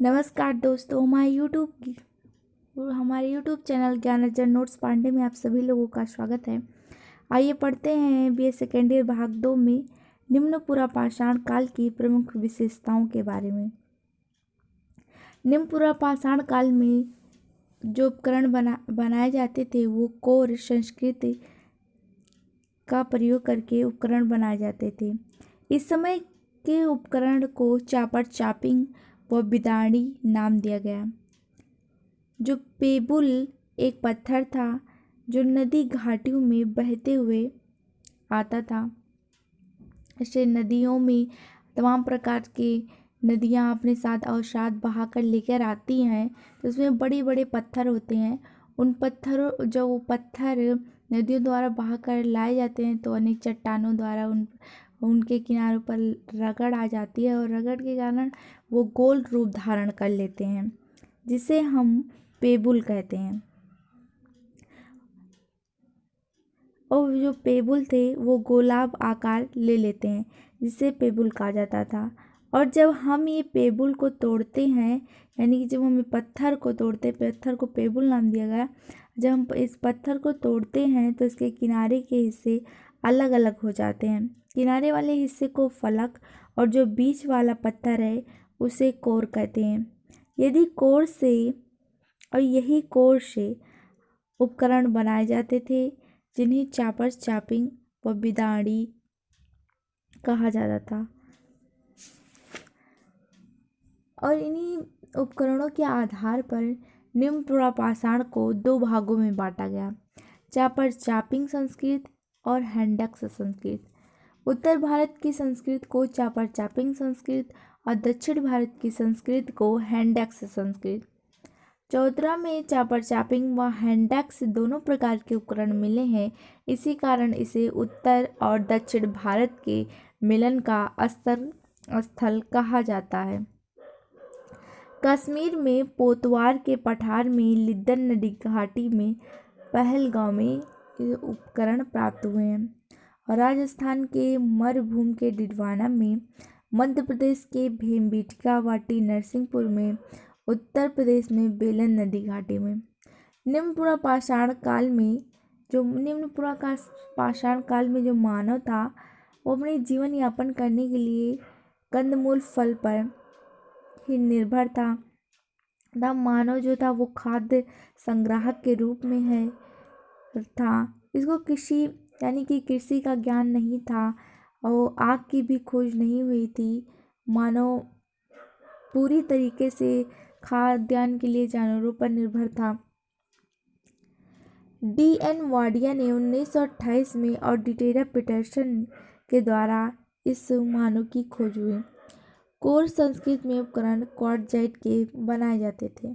नमस्कार दोस्तों, हमारे यूट्यूब चैनल ज्ञान अर्जन नोट्स पांडे में आप सभी लोगों का स्वागत है। आइए पढ़ते हैं बीए सेकेंड ईयर भाग 2 में निम्न पुरापाषाण काल की प्रमुख विशेषताओं के बारे में। निम्न पुरापाषाण काल में जो उपकरण बनाए जाते थे वो कोर संस्कृति का प्रयोग करके उपकरण बनाए जाते थे। इस समय के उपकरण को चापर चापिंग व बिदाड़ी नाम दिया गया। जो पेबुल एक पत्थर था जो नदी घाटियों में बहते हुए आता था। ऐसे नदियों में तमाम प्रकार के नदियाँ अपने साथ अवसाद बहा कर लेकर आती हैं, तो उसमें बड़े बड़े पत्थर होते हैं। उन पत्थरों जो पत्थर नदियों द्वारा बहा कर लाए जाते हैं तो अनेक चट्टानों द्वारा उनके किनारों पर रगड़ आ जाती है और रगड़ के कारण वो गोल रूप धारण कर लेते हैं, जिसे हम पेबुल कहते हैं। और जो पेबुल थे वो गोलाब आकार ले लेते हैं, जिसे पेबुल कहा जाता था। और जब हम ये पेबुल को तोड़ते हैं, यानी कि जब हम पत्थर को तोड़ते, पत्थर को पेबुल नाम दिया गया। जब हम इस पत्थर को तोड़ते हैं तो इसके किनारे के हिस्से अलग अलग हो जाते हैं। किनारे वाले हिस्से को फलक और जो बीच वाला पत्थर है उसे कोर कहते हैं। यही कोर से उपकरण बनाए जाते थे, जिन्हें चापर चापिंग व बिदाड़ी कहा जाता था। और इन्हीं उपकरणों के आधार पर निम्न पुरापाषाण को दो भागों में बांटा गया: चापर चापिंग संस्कृति और हैंडक्स संस्कृति। उत्तर भारत की संस्कृति को चापर चापिंग संस्कृति और दक्षिण भारत की संस्कृति को हैंडक्स संस्कृति। चौतरा में चापर चापिंग व हैंडक्स दोनों प्रकार के उपकरण मिले हैं। इसी कारण इसे उत्तर और दक्षिण भारत के मिलन का स्थल कहा जाता है। कश्मीर में पोतवार के पठार में लिद्दन नदी घाटी में पहलगांव में ये उपकरण प्राप्त हुए हैं। और राजस्थान के मरभूम के डिडवाना में, मध्य प्रदेश के भीमबेटका वाटी नरसिंहपुर में, उत्तर प्रदेश में बेलन नदी घाटी में। निम्न पुरापाषाण काल में जो मानव था वो अपने जीवन यापन करने के लिए कंदमूल फल पर ही निर्भर था। मानव जो था वो खाद्य संग्राहक के रूप में था। इसको कृषि का ज्ञान नहीं था और आग की भी खोज नहीं हुई थी। मानव पूरी तरीके से खाद्यान्न के लिए जानवरों पर निर्भर था। D.N. वाडिया ने 1928 में और डिटेरा पीटरसन के द्वारा इस मानव की खोज हुई। कोर संस्कृति में उपकरण क्वार्टजाइट के बनाए जाते थे।